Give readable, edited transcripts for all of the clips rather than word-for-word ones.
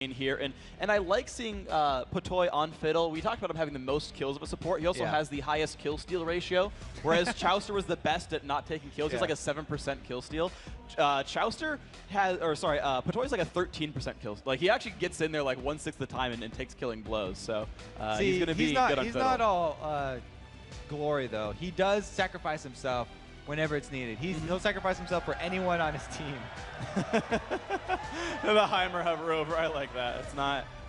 here, and I like seeing Patoy on Fiddle. We talked about him having the most kills of a support. He also has the highest kill steal ratio, whereas Chowster was the best at not taking kills. He's like a 7% kill steal. Chowster has, or sorry, Patoy's like a 13% kills. Like he actually gets in there like 1/6 of the time and takes killing blows. So he's gonna be good on Fiddle. He's not all glory though. He does sacrifice himself whenever it's needed. He'll sacrifice himself for anyone on his team. The Heimer hover over, I like that.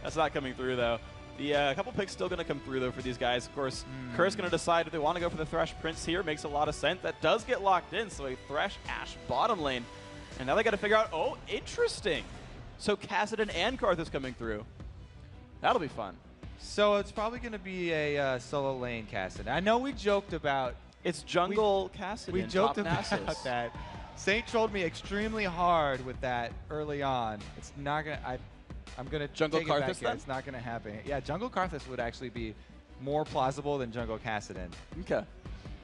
That's not coming through though. The couple picks still going to come through though for these guys. Of course, Kerr's going to decide if they want to go for the Thresh Prince here. Makes a lot of sense. That does get locked in, so a Thresh Ashe bottom lane. And now they got to figure out, oh, interesting. So Kassadin and Karthus coming through. That'll be fun. So it's probably going to be a solo lane Kassadin. I know we joked about it's jungle Kassadin. We joked about that. Saint trolled me extremely hard with that early on. It's not gonna. I'm gonna jungle take Karthus it back then? It's not gonna happen. Yeah, jungle Karthus would actually be more plausible than jungle Kassadin. Okay.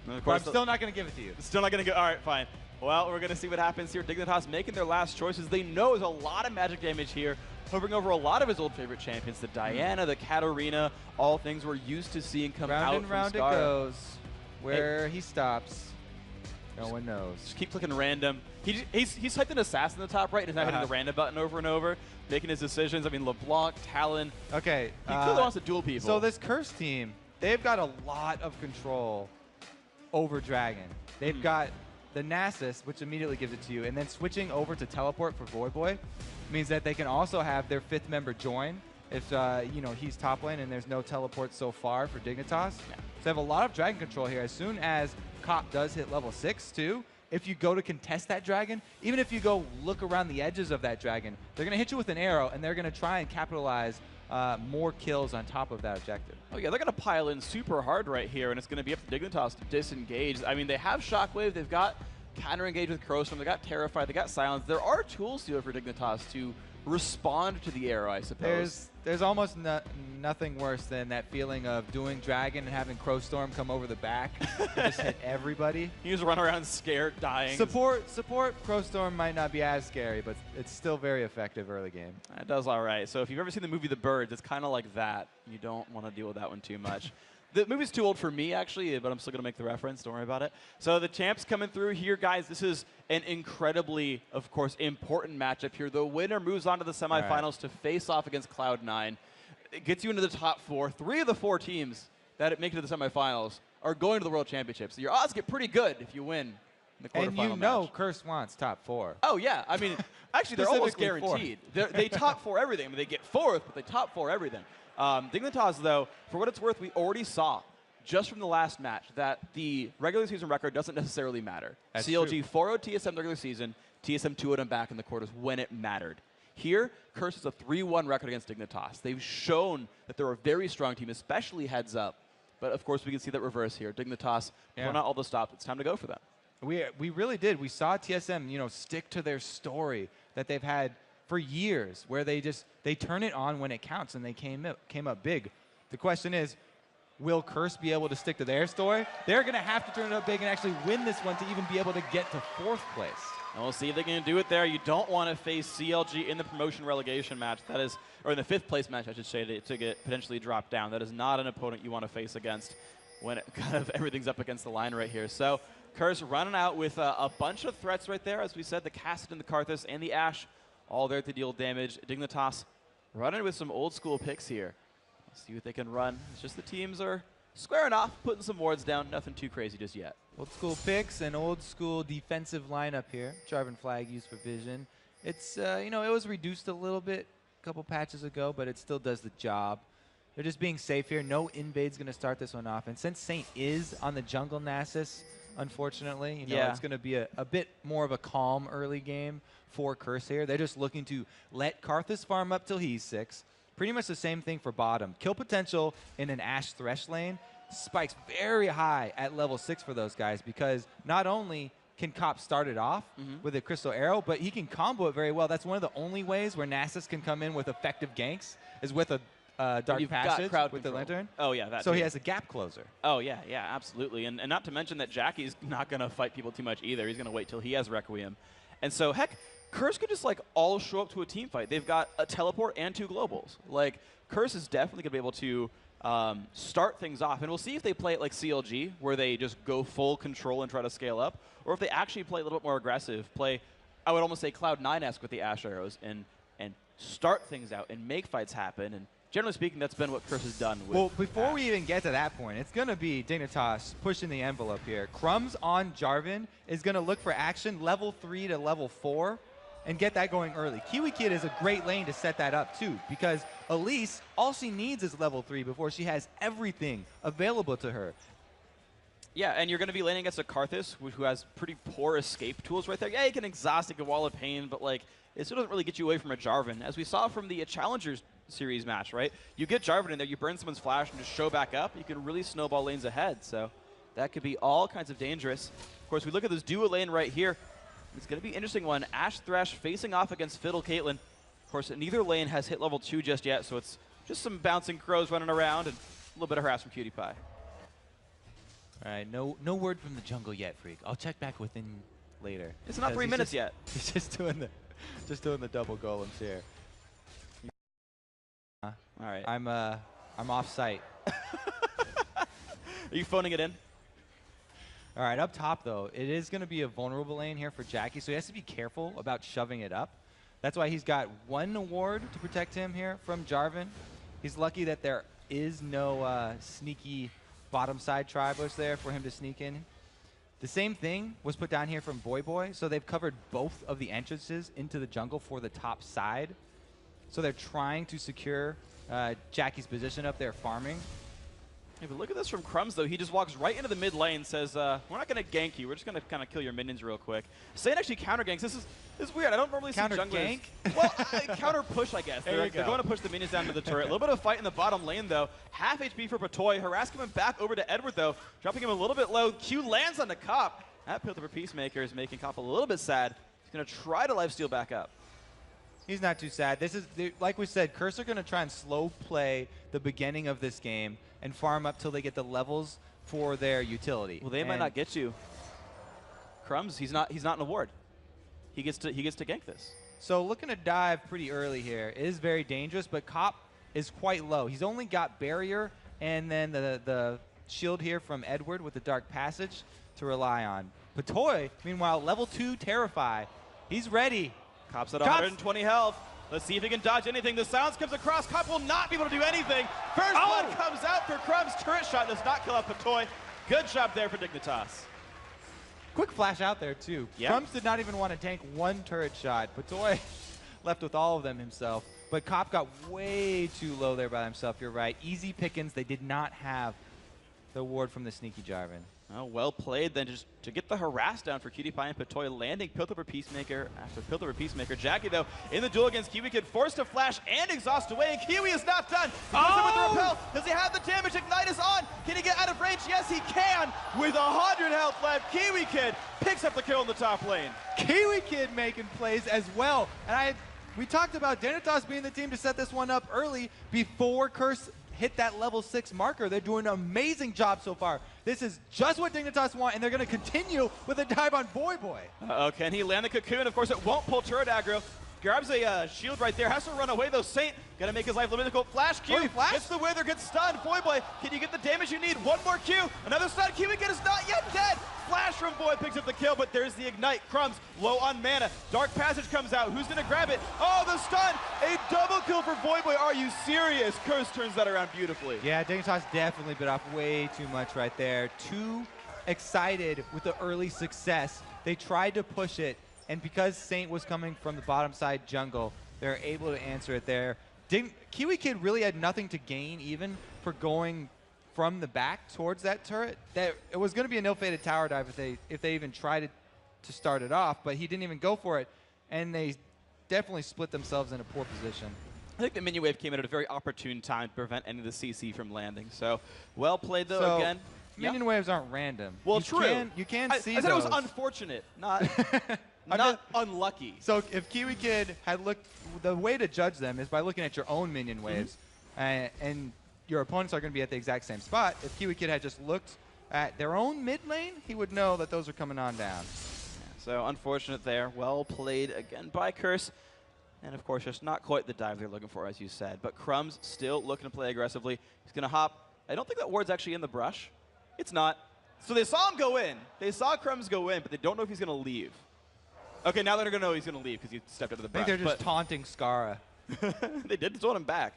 But I'm still not gonna give it to you. Still not gonna go. All right, fine. Well, we're gonna see what happens here. Dignitas making their last choices. They know there's a lot of magic damage here, hovering over a lot of his old favorite champions, the Diana, the Katarina, all things we're used to seeing come out round and round from Scar. it goes. Where he stops, no one knows. Just keep clicking random. He's typed an assassin in the top right and is now hitting the random button over and over, making his decisions. I mean, LeBlanc, Talon. Okay. He clearly wants to duel people. So this Curse team, they've got a lot of control over Dragon. They've got the Nasus, which immediately gives it to you, and then switching over to Teleport for voyboy means that they can also have their 5th member join if you know, he's top lane and there's no teleport so far for Dignitas. Yeah. So they have a lot of dragon control here. As soon as Cop does hit level 6 too, if you go to contest that dragon, even if you go look around the edges of that dragon, they're going to hit you with an arrow and they're going to try and capitalize more kills on top of that objective. Oh yeah, they're going to pile in super hard right here, and it's going to be up to Dignitas to disengage. I mean, they have Shockwave, they've got counter engage with Crowstorm, they got Terrify, they got Silence. There are tools to it for Dignitas to respond to the arrow, I suppose. There's almost nothing worse than that feeling of doing Dragon and having Crowstorm come over the back and just hit everybody. You just run around scared, dying. Support Crowstorm might not be as scary, but it's still very effective early game. It does all right. So if you've ever seen the movie The Birds, it's kind of like that. You don't want to deal with that one too much. The movie's too old for me, actually, but I'm still going to make the reference. Don't worry about it. So the champs coming through here, guys. This is an incredibly, of course, important matchup here. The winner moves on to the semifinals to face off against Cloud9. It gets you into the top 4. 3 of the 4 teams that make it to the semifinals are going to the World Championships. So your odds get pretty good if you win the quarterfinal And you know Curse wants top 4. Oh, yeah. I mean, actually, they're almost guaranteed. They top 4 everything. I mean, they get 4th, but they top 4 everything. Dignitas, though, for what it's worth, we already saw just from the last match that the regular season record doesn't necessarily matter. That's CLG 4-0 TSM regular season, TSM 2-0 them back in the quarters when it mattered. Here, Curse is a 3-1 record against Dignitas. They've shown that they're a very strong team, especially heads up. But, of course, we can see that reverse here. Dignitas, pulling out all the stops. It's time to go for them. We really did. We saw TSM, you know, stick to their story that they've had for years, where they turn it on when it counts, and they came up big. The question is, will Curse be able to stick to their story? They're going to have to turn it up big and actually win this one to even be able to get to 4th place. And we'll see if they can do it there. You don't want to face CLG in the promotion relegation match. That is, or in the 5th place match, I should say, to get potentially dropped down. That is not an opponent you want to face against when it kind of everything's up against the line right here. So Curse running out with a bunch of threats right there. As we said, the Kassadin, the Karthus, and the Ashe all there to deal damage. Dignitas running with some old school picks here. Let's see what they can run. It's just the teams are squaring off, putting some wards down. Nothing too crazy just yet. Old school picks and old school defensive lineup here. Jarvan flag used for vision. It's, you know, it was reduced a little bit a couple patches ago, but it still does the job. They're just being safe here. No invade's going to start this one off. And since Saint is on the jungle Nasus, unfortunately, you know, it's going to be a bit more of a calm early game for Curse here. They're just looking to let Karthus farm up till he's 6. Pretty much the same thing for bottom. Kill potential in an Ashe Thresh lane spikes very high at level 6 for those guys, because not only can Cop start it off with a Crystal Arrow, but he can combo it very well. That's one of the only ways where Nasus can come in with effective ganks is with a Dark Passage with the Lantern. Oh, yeah. That so too. he has a gap closer. Oh, yeah, yeah, absolutely. And not to mention that Jackie's not going to fight people too much either. He's going to wait till he has Requiem. And so, heck, Curse could just like all show up to a team fight. They've got a teleport and 2 globals. Like Curse is definitely gonna be able to start things off, and we'll see if they play it like CLG, where they just go full control and try to scale up, or if they actually play a little bit more aggressive, play, I would almost say Cloud9-esque with the Ash arrows, and start things out and make fights happen. And generally speaking, that's been what Curse has done with Well, before Ash. we even get to that point, it's going to be Dignitas pushing the envelope here. Crumbs on Jarvan is going to look for action level 3 to level 4 and get that going early. Kiwi Kid is a great lane to set that up too, because Elise, all she needs is level 3 before she has everything available to her. Yeah, and you're going to be laning against a Karthus, who has pretty poor escape tools right there. Yeah, he can exhaust, he can wall of pain, but like, it still doesn't really get you away from a Jarvan. As we saw from the Challengers Series match, right? You get Jarvan in there, you burn someone's flash and just show back up, you can really snowball lanes ahead. So that could be all kinds of dangerous. Of course, we look at this duo lane right here. It's going to be an interesting one. Ash Thresh facing off against Fiddle Caitlyn. Of course, neither lane has hit level 2 just yet, so it's just some bouncing crows running around and a little bit of harass from Cutie Pie. All right, no word from the jungle yet, Freak. I'll check back with him later. It's not 3 minutes yet. He's just doing the double golems here. All right. I'm off site. Are you phoning it in? All right, up top though, it is going to be a vulnerable lane here for Jackie, so he has to be careful about shoving it up. That's why he's got 1 award to protect him here from Jarvan. He's lucky that there is no sneaky bottom side tribush there for him to sneak in. The same thing was put down here from voyboy, so they've covered both of the entrances into the jungle for the top side. So they're trying to secure Jackie's position up there farming. Hey, but look at this from Crumbs, though. He just walks right into the mid lane, says, we're not going to gank you. We're just going to kind of kill your minions real quick. Sane actually counter ganks. This is weird. I don't normally see junglers. Counter gank? Well, counter push, I guess. They're going to push the minions down to the turret. A little bit of fight in the bottom lane, though. Half HP for Patoy. Harass coming back over to Edward, though. Dropping him a little bit low. Q lands on the Cop. That Pillar for Peacemaker is making Cop a little bit sad. He's going to try to lifesteal back up. He's not too sad. This is, like we said, Curse are going to try and slow play the beginning of this game and farm up till they get the levels for their utility. Well, they might not get you. Crumbs, he's not an award. He gets to gank this. So looking to dive pretty early here. It is very dangerous, but Cop is quite low. He's only got barrier and then the shield here from Edward with the Dark Passage to rely on. Patoy, meanwhile, level 2 Terrify. He's ready. Cop's at 120 health. Let's see if he can dodge anything. The silence comes across. Cop will not be able to do anything. First blood comes out for Crumbs. Turret shot does not kill out Patoy. Good job there for Dignitas. Quick flash out there, too. Yep. Crumbs did not even want to tank 1 turret shot. Patoy left with all of them himself. But Cop got way too low there by himself. You're right. Easy pickings. They did not have the ward from the sneaky Jarvan. Oh, well played then, just to get the harass down for Cutie Pie and Patoy, landing Pillar for Peacemaker after Pillar for Peacemaker. Jackie, though, in the duel against Kiwi Kid, forced to flash and exhaust away, and Kiwi is not done. He goes in with the repel. Does he have the damage? Ignite is on. Can he get out of range? Yes, he can. With 100 health left, Kiwi Kid picks up the kill in the top lane. Kiwi Kid making plays as well. And we talked about Dignitas being the team to set this one up early before Curse hit that level 6 marker. They're doing an amazing job so far. This is just what Dignitas want, and they're going to continue with a dive on voyboy. Uh-oh, can he land the cocoon? Of course, it won't pull turret aggro. Grabs a shield right there, has to run away though. Saint gonna make his life difficult. Flash Q, gets the wither, gets stunned. Voyboy, can you get the damage you need? One more Q, another stun. Kiwi Kid is not yet dead. Flash from Void picks up the kill, but there's the ignite. Crumbs low on mana. Dark Passage comes out. Who's gonna grab it? Oh, the stun! A double kill for Voyboy. Are you serious? Curse turns that around beautifully. Yeah, Dignitas definitely bit off way too much right there. Too excited with the early success. They tried to push it, and because Saint was coming from the bottom side jungle, they're able to answer it there. Kiwi Kid really had nothing to gain even for going from the back towards that turret. It was going to be an ill-fated tower dive if they even tried to start it off, but he didn't even go for it, and they definitely split themselves in a poor position. I think the minion wave came in at a very opportune time to prevent any of the CC from landing. So, well played though, so, again. Minion waves aren't random. Well, true. You can see I said those. it was unfortunate, not unlucky. So if Kiwi Kid had looked, the way to judge them is by looking at your own minion waves, and your opponents are going to be at the exact same spot. If Kiwi Kid had just looked at their own mid lane, he would know that those are coming on down. So unfortunate there. Well played again by Curse. And of course, just not quite the dive they're looking for, as you said. But Crumbs still looking to play aggressively. He's going to hop. I don't think that ward's actually in the brush. It's not. So they saw him go in. They saw Crumbs go in, but they don't know if he's going to leave. Okay, now they're going to know he's going to leave because he stepped out of the brush. I think they're just taunting Skara. They did taunt him back.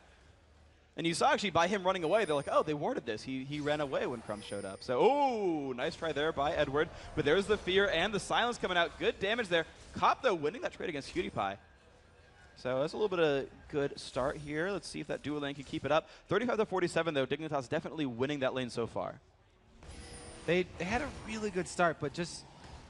And you saw actually by him running away, they're like, oh, they warded this. He ran away when Crumbs showed up. So, oh, nice try there by Edward. But there's the fear and the silence coming out. Good damage there. Cop, though, winning that trade against Cutie Pie. So that's a little bit of a good start here. Let's see if that duo lane can keep it up. 35-47, though. Dignitas definitely winning that lane so far. They had a really good start, but just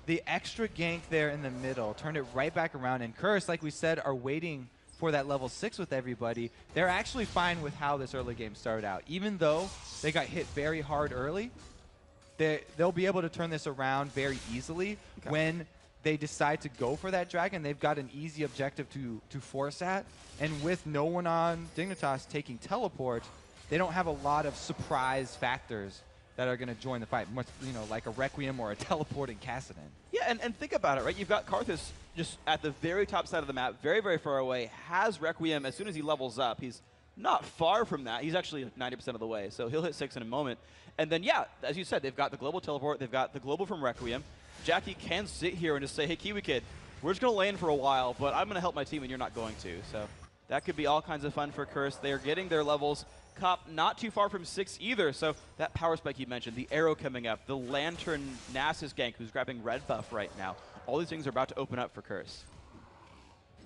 the extra gank there in the middle turned it right back around. And Curse, like we said, are waiting for that level 6 with everybody. They're actually fine with how this early game started out. Even though they got hit very hard early, they'll be able to turn this around very easily when they decide to go for that dragon. They've got an easy objective to force at. And with no one on Dignitas taking teleport, they don't have a lot of surprise factors that are going to join the fight, much, you know, like a Requiem or a teleporting Kassadin. Yeah, and think about it, right? You've got Karthus just at the very top side of the map, very, very far away, has Requiem as soon as he levels up. He's not far from that. He's actually 90% of the way, so he'll hit 6 in a moment. And then, yeah, as you said, they've got the global teleport, they've got the global from Requiem. Jackie can sit here and just say, hey, Kiwi Kid, we're just going to lane for a while, but I'm going to help my team and you're not going to. So that could be all kinds of fun for Curse. They're getting their levels. Cop not too far from 6 either, so that power spike you mentioned, the arrow coming up, the Lantern Nasus gank who's grabbing red buff right now. All these things are about to open up for Curse.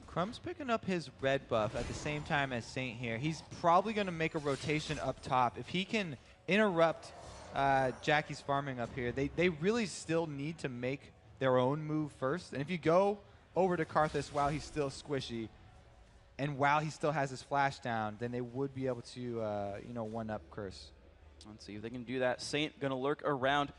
Crumb's picking up his red buff at the same time as Saint here. He's probably going to make a rotation up top. If he can interrupt Jackie's farming up here, they really still need to make their own move first. And if you go over to Karthus while he's still squishy, and while he still has his flash down, then they would be able to, you know, one-up Curse. Let's see if they can do that. Saint going to lurk around.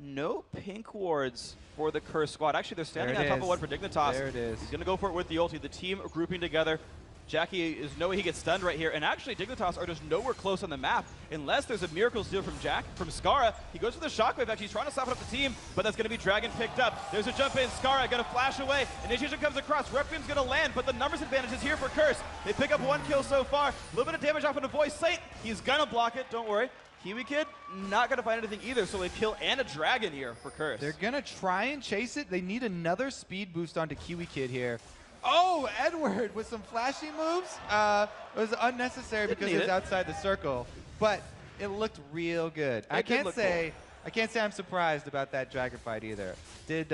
No pink wards for the Curse squad. Actually, they're standing on top of one for Dignitas. There it is. He's going to go for it with the ulti. The team grouping together. Jackie is no way he gets stunned right here. And actually, Dignitas are just nowhere close on the map unless there's a miracle steal from Skara. He goes for the shockwave. Actually, he's trying to soften up the team, but that's going to be Dragon picked up. There's a jump in. Skara going to flash away. Initiation comes across. Requiem's going to land, but the numbers advantage is here for Curse. They pick up 1 kill so far. A little bit of damage off into Voice. Saint, he's going to block it. Don't worry. Kiwi Kid, not going to find anything either, so they kill and a dragon here for Curse. They're going to try and chase it. They need another speed boost onto Kiwi Kid here. Oh, Edward with some flashy moves. It was unnecessary because it was outside the circle, but it looked real good. I can't say I'm surprised about that dragon fight either. Did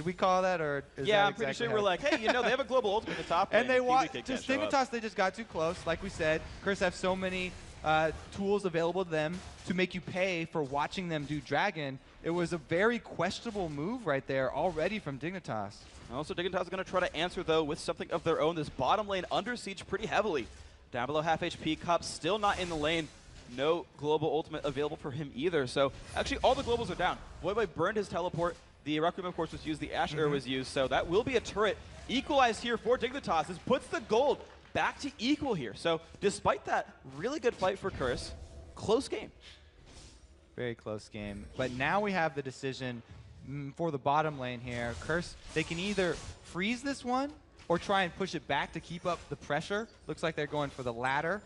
we call that, or is yeah, that I'm pretty exactly sure we're like, hey, you know, they have a global ultimate at the top, and they want just Dignitas. They just got too close, like we said. Curse have so many tools available to them to make you pay for watching them do dragon. It was a very questionable move right there already from Dignitas. Also, Dignitas is going to try to answer, though, with something of their own. This bottom lane under siege pretty heavily. Down below half HP, Cop still not in the lane. No global ultimate available for him either. So, actually, all the globals are down. Voyboy burned his teleport. The Requiem, of course, was used. The Ash Arrow was used. So that will be a turret. Equalized here for Dignitas. This puts the gold back to equal here. So, despite that really good fight for Curse, close game. Very close game. But now we have the decision for the bottom lane here. Curse, they can either freeze this one or try and push it back to keep up the pressure. Looks like they're going for the latter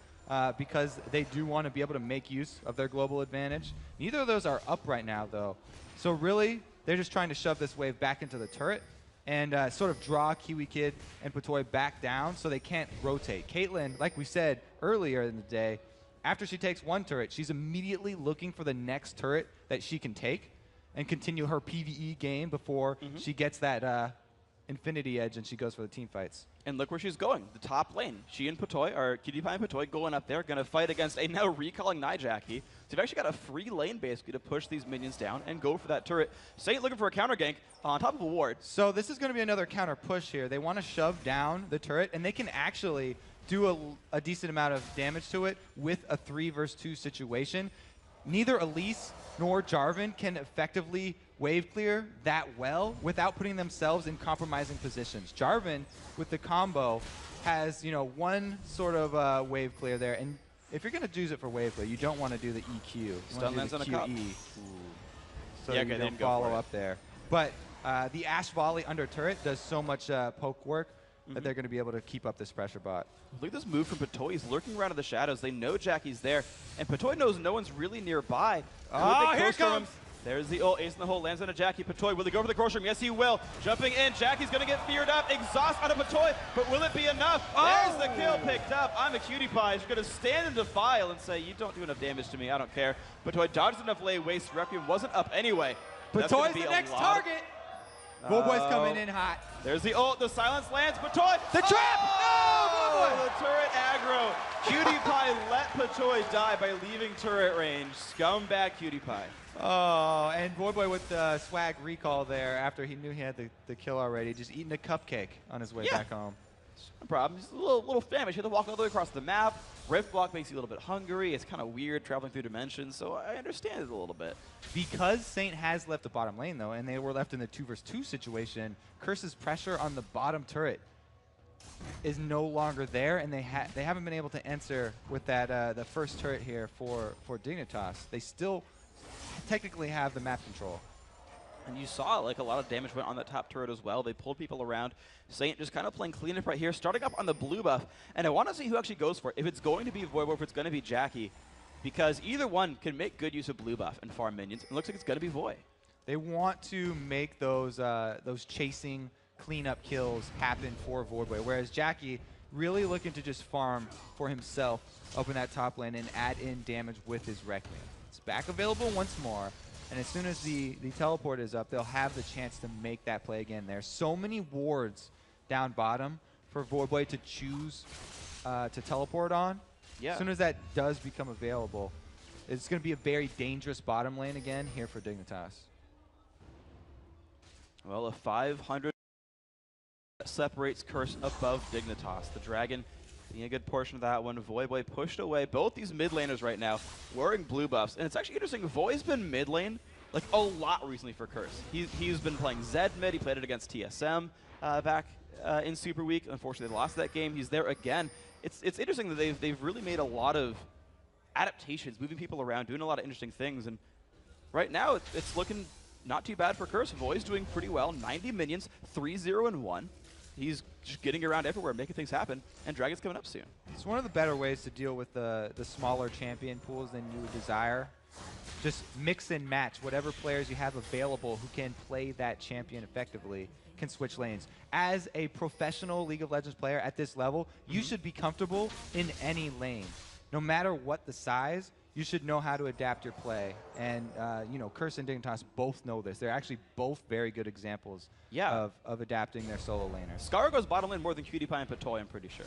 because they do want to be able to make use of their global advantage. Neither of those are up right now, though. So really, they're just trying to shove this wave back into the turret and sort of draw Kiwi Kid and Patoy back down so they can't rotate. Caitlyn, like we said earlier in the day, after she takes one turret, she's immediately looking for the next turret that she can take and continue her PvE game before she gets that Infinity Edge and she goes for the team fights. And look where she's going, the top lane. She and Patoy, or Cutie Pie and Patoy, going up there, going to fight against a now recalling Nijaki. So you've actually got a free lane, basically, to push these minions down and go for that turret. Saint looking for a counter gank on top of a ward. So this is going to be another counter push here. They want to shove down the turret, and they can actually do a decent amount of damage to it with a 3 versus 2 situation. Neither Elise nor Jarvan can effectively wave clear that well without putting themselves in compromising positions. Jarvan, with the combo, has, you know, one sort of wave clear there, and if you're going to use it for wave clear, you don't want to do the EQ. You Stun lands on a cup. So yeah, you okay, don't follow up there. But The Ash Volley under turret does so much poke work that they're going to be able to keep up this pressure bot. Look at this move from Patoy. He's lurking around in the shadows. They know Jackie's there, and Patoy knows no one's really nearby. Oh, here it comes! There's the ult. Ace in the hole lands on a Jackie. Patoy, will he go for the cross room? Yes, he will. Jumping in. Jackie's going to get feared up. Exhaust on a Patoy, but will it be enough? There's the kill picked up. I'm a cutie pie. He's going to stand and defile and say, you don't do enough damage to me. I don't care. Patoy dodged enough lay waste. Requiem wasn't up anyway. Patoy's the next target. voyboy's coming in hot. There's the ult. The silence lands. Patoy. The trap! No! The turret aggro. Cutie Pie let Patoy die by leaving turret range. Scumbag Cutie Pie. Oh, and voyboy with the swag recall there after he knew he had the kill already, just eating a cupcake on his way back home. No problem. Just a little famished. You have to walk all the way across the map. Rift block makes you a little bit hungry. It's kind of weird traveling through dimensions, so I understand it a little bit. Because Saint has left the bottom lane, though, and they were left in the 2v2 situation, Curse's pressure on the bottom turret is no longer there, and they haven't been able to answer with that the first turret here for Dignitas. They still technically have the map control. And you saw like a lot of damage went on that top turret as well. They pulled people around. Saint just kind of playing cleanup right here, starting up on the blue buff. And I want to see who actually goes for it. If it's going to be voyboy, if it's going to be Jackie, because either one can make good use of blue buff and farm minions. It looks like it's going to be Voy. They want to make those chasing cleanup kills happen for voyboy, whereas Jackie really looking to just farm for himself up in that top lane and add in damage with his Requiem. It's back available once more. And as soon as the teleport is up, they'll have the chance to make that play again. There's so many wards down bottom for voyboy to choose to teleport on. Yeah. As soon as that does become available, it's going to be a very dangerous bottom lane again here for Dignitas. Well, a 500 separates Curse above Dignitas. The Dragon being a good portion of that one. Voyboy pushed away both these mid laners right now wearing blue buffs. And it's actually interesting. Voy's been mid lane like a lot recently for Curse. He's been playing Zed mid. He played it against TSM back in Super Week. Unfortunately, they lost that game. He's there again. It's interesting that they've really made a lot of adaptations, moving people around, doing a lot of interesting things. And right now, it's looking not too bad for Curse. Voy's doing pretty well. 90 minions, 3-0-1. He's just getting around everywhere, making things happen, and Dragon's coming up soon. It's one of the better ways to deal with the smaller champion pools than you would desire. Just mix and match whatever players you have available who can play that champion effectively can switch lanes. As a professional League of Legends player at this level, you should be comfortable in any lane. No matter what the size, you should know how to adapt your play. And, you know, Curse and Dignitas both know this. They're actually both very good examples of adapting their solo laners. Scar goes bottom lane more than Cutie Pie and Patoy, I'm pretty sure.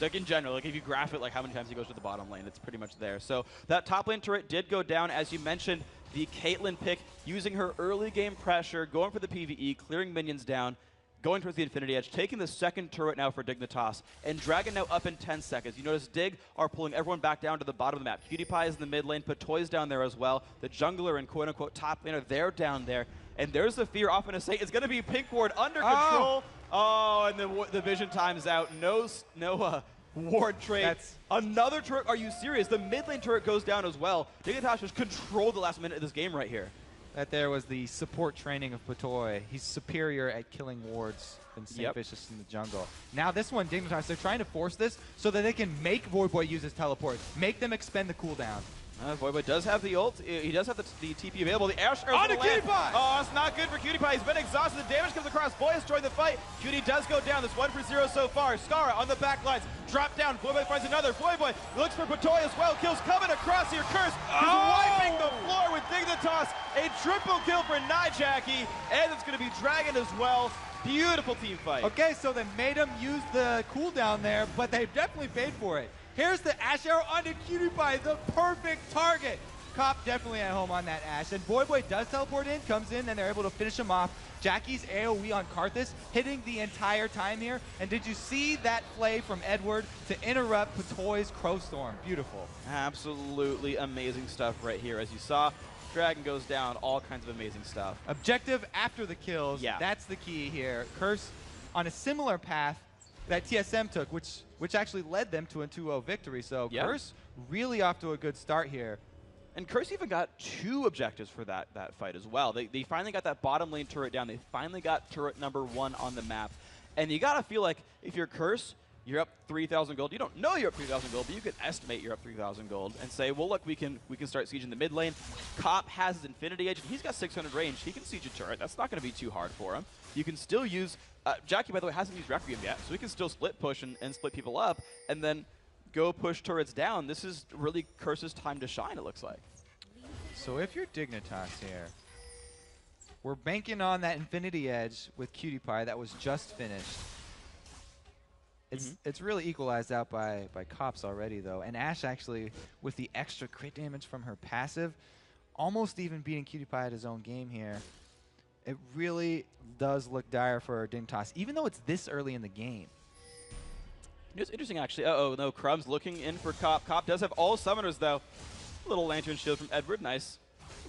Like in general, like if you graph it, like how many times he goes to the bottom lane, it's pretty much there. So that top lane turret did go down, as you mentioned. The Caitlyn pick, using her early game pressure, going for the PvE, clearing minions down, going towards the Infinity Edge, taking the second turret now for Dignitas, and Dragon now up in 10 seconds. You notice Dig are pulling everyone back down to the bottom of the map. Cutie Pie is in the mid lane, Patoy's down there as well. The jungler and quote-unquote top laner, they're down there. And there's the fear off in a Saint. It's going to be Pink Ward under control. Oh, and the vision time's out. No ward trade. That's another turret. Are you serious? The mid lane turret goes down as well. Dignitas just controlled the last minute of this game right here. That there was the support training of Patoy. He's superior at killing wards than Saint Vicious in the jungle. Now this one, Dignitas, they're trying to force this so that they can make voyboy use his teleport. Make them expend the cooldown. Voyboy does have the ult. He does have the TP available. The Ash arrow on the Cutie Pie! Oh, it's not good for Cutie Pie. He's been exhausted. The damage comes across. Voy is destroying the fight. Cutie does go down. This 1-for-0 so far. Skara on the back lines. Drop down. Voyboy finds another. Voyboy looks for Patoy as well. Kills coming across here. Curse is wiping the floor with Dignitas. A triple kill for Jackie. And it's going to be Dragon as well. Beautiful team fight. Okay, so they made him use the cooldown there, but they definitely paid for it. Here's the Ash arrow onto Cutie Pie, the perfect target. Cop definitely at home on that Ash. And voyboy does teleport in, comes in, and they're able to finish him off. Jackie's AoE on Karthus hitting the entire time here. And did you see that play from Edward to interrupt Patoy's Crow Storm? Beautiful. Absolutely amazing stuff right here. As you saw, Dragon goes down, all kinds of amazing stuff. Objective after the kills, that's the key here. Curse on a similar path that TSM took, which actually led them to a 2-0 victory. So Curse really off to a good start here. And Curse even got 2 objectives for that fight as well. They finally got that bottom lane turret down. They finally got turret number 1 on the map. And you got to feel like if you're Curse, you're up 3,000 gold. You don't know you're up 3,000 gold, but you can estimate you're up 3,000 gold and say, well, look, we can start sieging the mid lane. Cop has his Infinity Edge, and he's got 600 range. He can siege a turret. That's not going to be too hard for him. You can still use Jackie, by the way, hasn't used Requiem yet, so he can still split push and split people up, and then go push turrets down. This is really Curse's time to shine, it looks like. So if you're Dignitas here, we're banking on that Infinity Edge with Cutie Pie that was just finished. It's really equalized out by Cops already, though. And Ashe actually, with the extra crit damage from her passive, almost even beating Cutie Pie at his own game here. It really does look dire for Dignitas, even though it's this early in the game. It's interesting, actually. Uh-oh, no, Crumb's looking in for Cop. Cop does have all summoners, though. Little Lantern Shield from Edward, nice.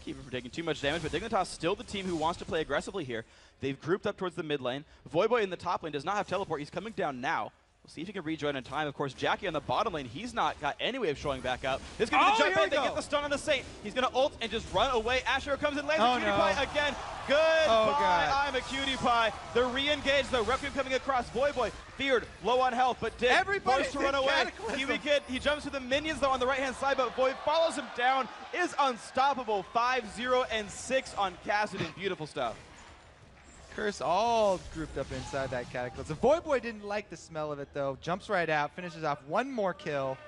Keep him from taking too much damage, but Dignitas still the team who wants to play aggressively here. They've grouped up towards the mid lane. Voyboy in the top lane does not have teleport. He's coming down now. We'll see if he can rejoin in time. Of course, Jackie on the bottom lane, he's not got any way of showing back up. This is going to be the jump in. They get the stun on the Saint. He's going to ult and just run away. Asher comes in, lands a Cutie Pie again. Goodbye, I'm a Cutie Pie. The re-engage, though. Requiem coming across. Voyboy feared, low on health, but Dig forced to run away. Kiwi Kid, he jumps to the minions, though, on the right-hand side, but Void follows him down, is unstoppable. 5-0 and 6 on Kassadin. Beautiful stuff. Curse all grouped up inside that Cataclysm. Voyboy didn't like the smell of it, though. Jumps right out, finishes off one more kill.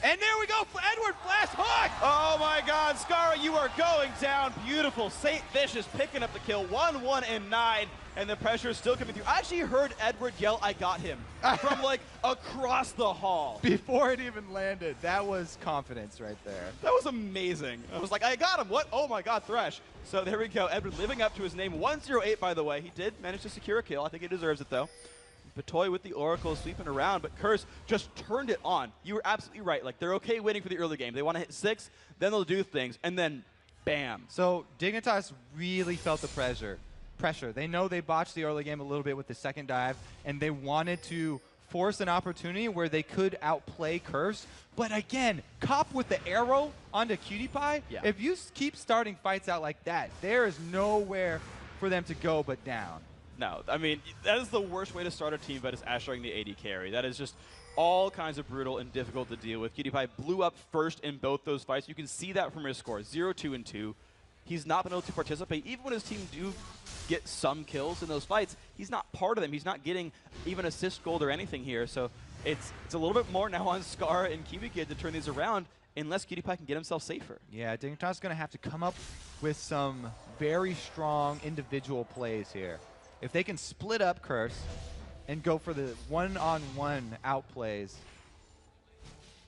And there we go, Edward Flash Hook! Oh my god, Skara, you are going down. Beautiful. Saint Vicious picking up the kill. 1-1 and 9, and the pressure is still coming through. I actually heard Edward yell, "I got him," from like across the hall. Before it even landed. That was confidence right there. That was amazing. I was like, I got him. What? Oh my god, Thresh. So there we go. Edward living up to his name. 108, by the way. He did manage to secure a kill. I think he deserves it, though. Batoy with the Oracle sweeping around, but Curse just turned it on. You were absolutely right. Like, they're okay winning for the early game. They want to hit 6, then they'll do things, and then bam. So Dignitas really felt the pressure. They know they botched the early game a little bit with the second dive, and they wanted to force an opportunity where they could outplay Curse. But again, Cop with the arrow onto Cutie Pie. Yeah. If you keep starting fights out like that, there is nowhere for them to go but down. No, I mean, that is the worst way to start a team fight, is Ashering the AD carry. That is just all kinds of brutal and difficult to deal with. Cutie Pie blew up first in both those fights. You can see that from his score, 0-2 and 2. He's not been able to participate. Even when his team do get some kills in those fights, he's not part of them. He's not getting even assist gold or anything here. So it's a little bit more now on Scar and Kiwi Kid to turn these around, unless Cutie Pie can get himself safer. Yeah, Dignitas is going to have to come up with some very strong individual plays here. If they can split up Curse and go for the one-on-one outplays,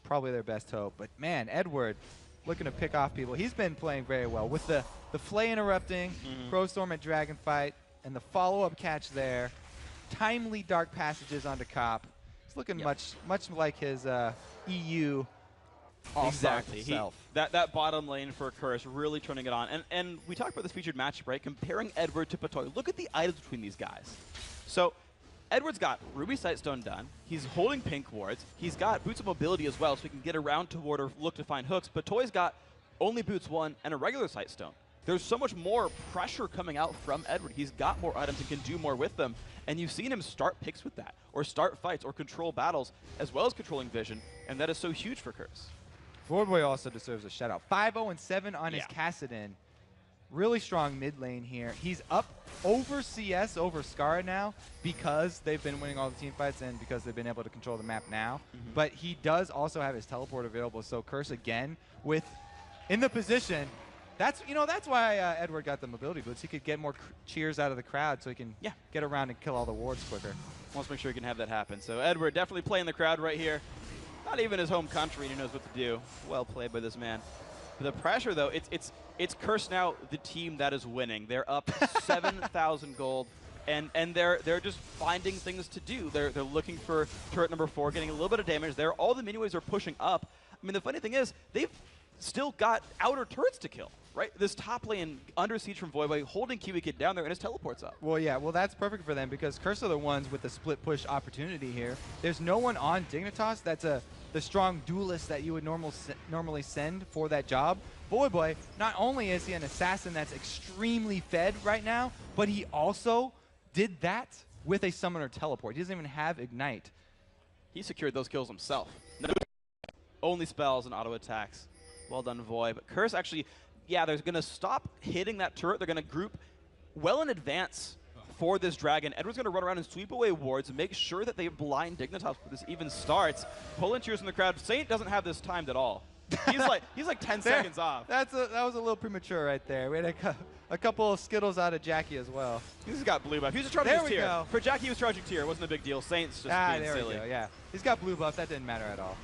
probably their best hope. But man, Edward looking to pick off people. He's been playing very well with the Flay interrupting, Crowstorm at Dragonfight, and the follow-up catch there. Timely dark passages onto Cop. He's looking much like his EU Exactly. That bottom lane for Curse really turning it on. And we talked about this featured matchup, right? Comparing Edward to Patoy. Look at the items between these guys. So Edward's got Ruby Sightstone done. He's holding pink wards. He's got Boots of Mobility as well, so he can get around toward or look to find hooks. Patoy's got only Boots 1 and a regular Sightstone. There's so much more pressure coming out from Edward. He's got more items and can do more with them. And you've seen him start picks with that, or start fights, or control battles, as well as controlling vision. And that is so huge for Curse. Voyboy also deserves a shout-out. 5-0 and 7 on his Kassadin. Really strong mid lane here. He's up over CS, over Scar now, because they've been winning all the team fights and because they've been able to control the map now. But he does also have his teleport available, so Curse again in the position. That's why Edward got the mobility boots. He could get more cheers out of the crowd, so he can get around and kill all the wards quicker. Wants to make sure he can have that happen. So Edward definitely playing the crowd right here. Not even his home country, and he knows what to do. Well played by this man. But the pressure, though, it's Curse now, the team that is winning. They're up 7,000 gold, and they're just finding things to do. They're looking for turret number 4, getting a little bit of damage there. All the mini waves are pushing up. I mean, the funny thing is, they've still got outer turrets to kill, right? This top lane under siege from Voyboy, holding Kiwi Kid down there, and his teleport's up. Well, yeah, well, that's perfect for them because Curse are the ones with the split push opportunity here. There's no one on Dignitas that's a the strong duelist that you would normally send for that job. voyboy, not only is he an assassin that's extremely fed right now, but he also did that with a summoner teleport. He doesn't even have ignite. He secured those kills himself. No, only spells and auto attacks. Well done, Voy. But Curse actually, yeah, they're going to stop hitting that turret. They're going to group well in advance for this dragon. Edward's going to run around and sweep away wards and make sure that they blind Dignitas before this even starts. Pulling cheers from the crowd. Saint doesn't have this timed at all. He's like 10 seconds off. That was a little premature right there. We had a couple of Skittles out of Jackie as well. He's got blue buff. He was just charging his tier. Go. For Jackie, he was charging tier. It wasn't a big deal. Saint's just being there silly. We go, yeah. He's got blue buff. That didn't matter at all.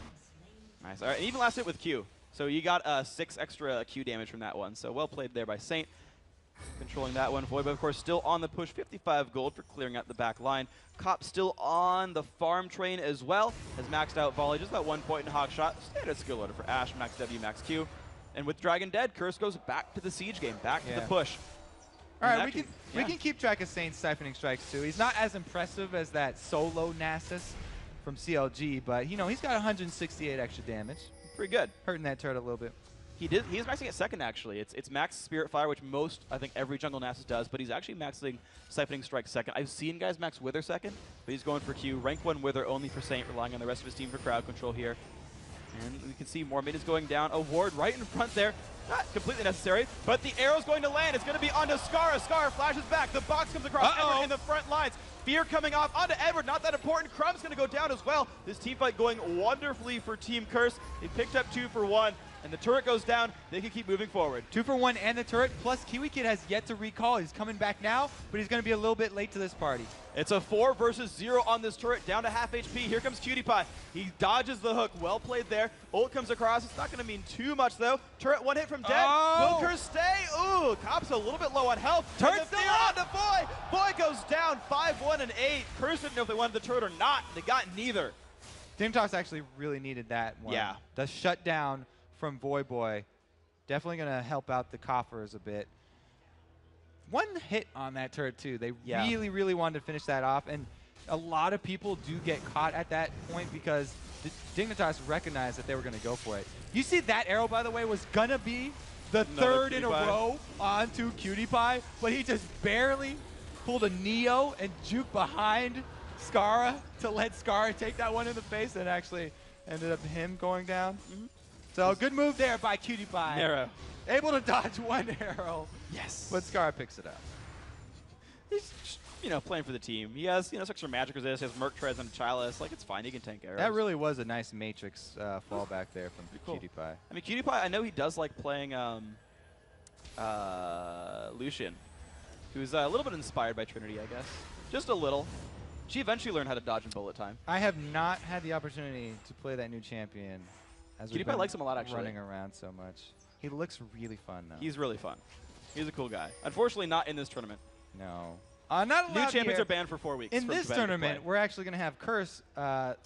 Nice. All right, and even last hit with Q. So you got 6 extra Q damage from that one. So well played there by Saint. Controlling that one. Voyboy, of course, still on the push. 55 gold for clearing out the back line. Cop still on the farm train as well. Has maxed out volley. Just that 1 point in hog shot. Standard skill order for Ashe. Max W, max Q. And with Dragon dead, Curse goes back to the siege game. Back to the push. All right, we can keep track of Saint's siphoning strikes too. He's not as impressive as that solo Nasus from CLG, but you know he's got 168 extra damage. Pretty good. Hurting that turret a little bit. He is maxing it second, actually. It's max Spirit Fire, which I think every jungle Nasus does, but he's actually maxing Siphoning Strike second. I've seen guys max Wither second, but he's going for Q. Rank 1 Wither only for Saint, relying on the rest of his team for crowd control here. And we can see more mid is going down. A ward right in front there. Not completely necessary, but the arrow's going to land. It's going to be onto Skara. Skara flashes back. The box comes across Edward in the front lines. Fear coming off onto Edward. Not that important. Crumb's going to go down as well. This team fight going wonderfully for Team Curse. They picked up 2 for 1. And the turret goes down. They can keep moving forward. 2 for 1 and the turret. Plus, Kiwi Kid has yet to recall. He's coming back now, but he's going to be a little bit late to this party. It's a 4 versus 0 on this turret, down to half HP. Here comes Cutie Pie. He dodges the hook. Well played there. Ult comes across. It's not going to mean too much, though. Turret 1 hit from dead. Will Curse stay? Ooh, Cop's a little bit low on health. Turret still on to Voy. Voy goes down 5-1 and 8. Curse didn't know if they wanted the turret or not. They got neither. Dignitas actually really needed that one. Yeah. The shutdown from voyboy definitely going to help out the coffers a bit. 1 hit on that turret too. They really wanted to finish that off, and a lot of people do get caught at that point because Dignitas recognized that they were going to go for it. You see that arrow, by the way, was going to be the third in a row onto Cutie Pie, but he just barely pulled a Neo and juked behind Skara to let Skara take that one in the face, and actually ended up him going down. So good move there by Cutie Pie. Arrow. Able to dodge 1 arrow. Yes. But Skara picks it up. He's, playing for the team. He has, extra magic resist. He has Merc Treads and Chalice. Like, it's fine. He can tank arrows. That really was a nice Matrix fallback there from Cutie Pie. I mean, Cutie Pie, I know he does like playing Lucian, who's a little bit inspired by Trinity, I guess. Just a little. She eventually learned how to dodge in bullet time. I have not had the opportunity to play that new champion. Cutie Pie likes him a lot, actually. Running around so much. He looks really fun, though. He's really fun. He's a cool guy. Unfortunately, not in this tournament. No. Not allowed New champions here. are banned for 4 weeks. In this tournament, we're actually going to have Curse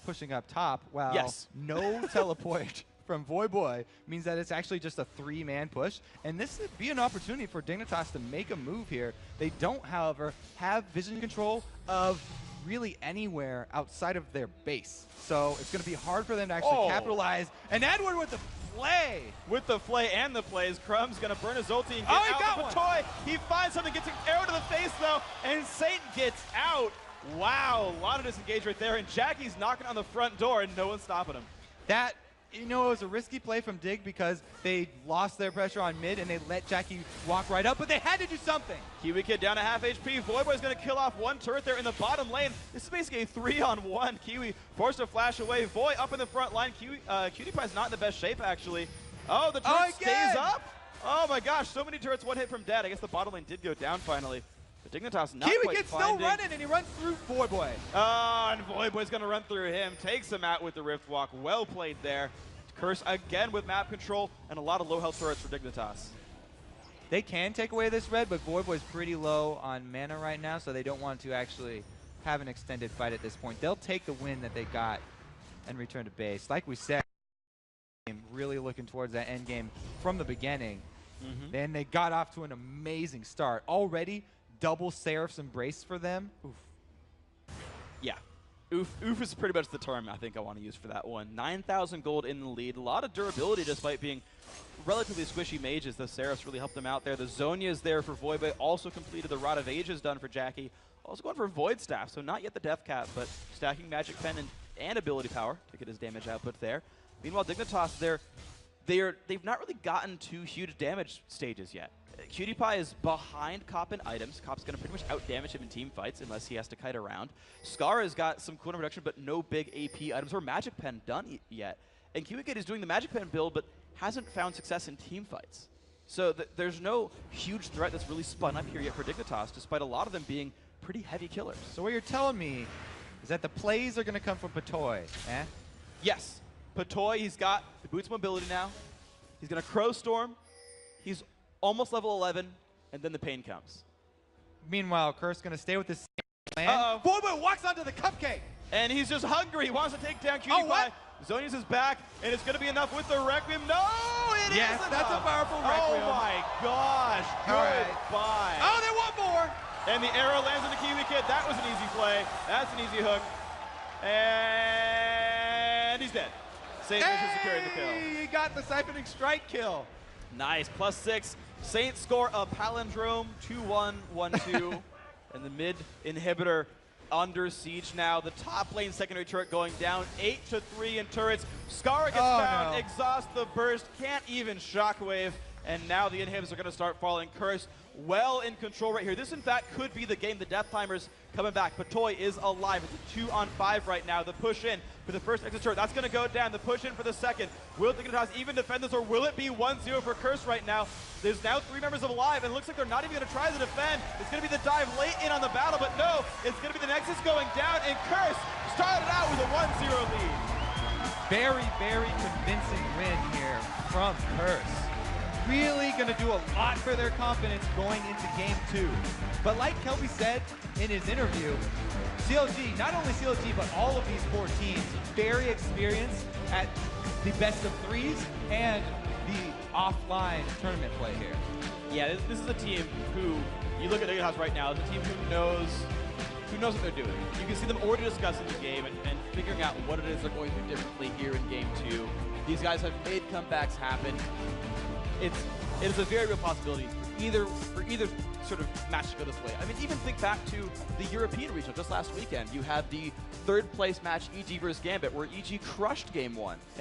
pushing up top, while no teleport from voyboy means that it's actually just a 3-man push. And this would be an opportunity for Dignitas to make a move here. They don't, however, have vision control of really anywhere outside of their base. So it's going to be hard for them to actually capitalize. And Edward with the flay. With the flay and the plays, Crumb's going to burn his ulti and get out of the toy. He finds something, gets an arrow to the face, though, and Saint gets out. Wow, a lot of disengage right there, and Jackie's knocking on the front door, and no one's stopping him. That, it was a risky play from Dig because they lost their pressure on mid and they let Jackie walk right up, but they had to do something. Kiwi Kid down to half HP. Voyboy's going to kill off 1 turret there in the bottom lane. This is basically a 3-on-1. Kiwi forced to flash away. Voy up in the front line. Cutie Pie's not in the best shape, actually. Oh, the turret stays up. Oh my gosh, so many turrets, 1 hit from dead. I guess the bottom lane did go down finally. But Dignitas not Kiwi quite Kid's still running, and he runs through voyboy. Oh, and voyboy's going to run through him. Takes him out with the Rift Walk. Well played there. Curse again with map control and a lot of low health turrets for Dignitas. They can take away this red, but voyboy's pretty low on mana right now, so they don't want to actually have an extended fight at this point. They'll take the win that they got and return to base. Like we said, really looking towards that end game from the beginning. Then they got off to an amazing start. Already double Seraph's Embrace for them. Oof. Yeah. Oof is pretty much the term I think I want to use for that one. 9,000 gold in the lead. A lot of durability despite being relatively squishy mages. The CRS really helped them out there. The Zonia is there for voyboy. Also completed. The Rod of Ages done for Jackie. Also going for Void Staff, so not yet the Death Cap, but stacking Magic Pen and ability power to get his damage output there. Meanwhile, Dignitas, they've not really gotten to huge damage stages yet. Cutie Pie is behind Cop in items. Cop's going to pretty much out-damage him in team fights unless he has to kite around. Scar has got some cooldown reduction, but no big AP items or Magic Pen done yet. And Cutie is doing the Magic Pen build, but hasn't found success in team fights. So there's no huge threat that's really spun up here yet for Dignitas, despite a lot of them being pretty heavy killers. So what you're telling me is that the plays are going to come from Patoy, eh? Yes. Patoy, he's got the boots mobility now. He's going to Crow Storm. He's almost level 11, and then the pain comes. Meanwhile, Curse going to stay with this same plan. Uh-oh. voyboy walks onto the cupcake. And he's just hungry. He wants to take down Cutie Pie. Zonia's is back, and it's going to be enough with the Requiem. No, it yes, is that's a powerful Requiem. Oh my gosh, goodbye. Oh, they want more. And the arrow lands on the Kiwi Kid. That was an easy play. That's an easy hook. And he's dead. Saint is securing the kill. He got the Siphoning Strike kill. Nice, +6. Saints score a palindrome, 2-1, 1-2. And the mid inhibitor under siege now. The top lane secondary turret going down, 8-3 in turrets. Scar gets found, exhaust the burst, can't even shockwave. And now the inhibitors are going to start falling. Curse well in control right here. This, in fact, could be the game. The Death Timers coming back. Patoy is alive. It's a 2-on-5 right now. The push in for the first exit turret. That's going to go down. The push in for the second. Will Dignitas even defend this, or will it be 1-0 for Curse right now? There's now 3 members of Alive, and it looks like they're not even going to try to defend. It's going to be the dive late in on the battle, but no, it's going to be the Nexus going down, and Curse started out with a 1-0 lead. Very, very convincing win here from Curse. Really going to do a lot for their confidence going into game 2. But like Kelby said in his interview, CLG, not only CLG, but all of these 4 teams, very experienced at the best of 3s and the offline tournament play here. Yeah, this is a team who, you look at Dignitas right now, it's a team who knows what they're doing. You can see them already discussing the game and figuring out what it is they're going to do differently here in game 2. These guys have made comebacks happen. It is a very real possibility for either sort of match to go this way. I mean, even think back to the European regional just last weekend. You had the 3rd place match EG versus Gambit, where EG crushed game 1. And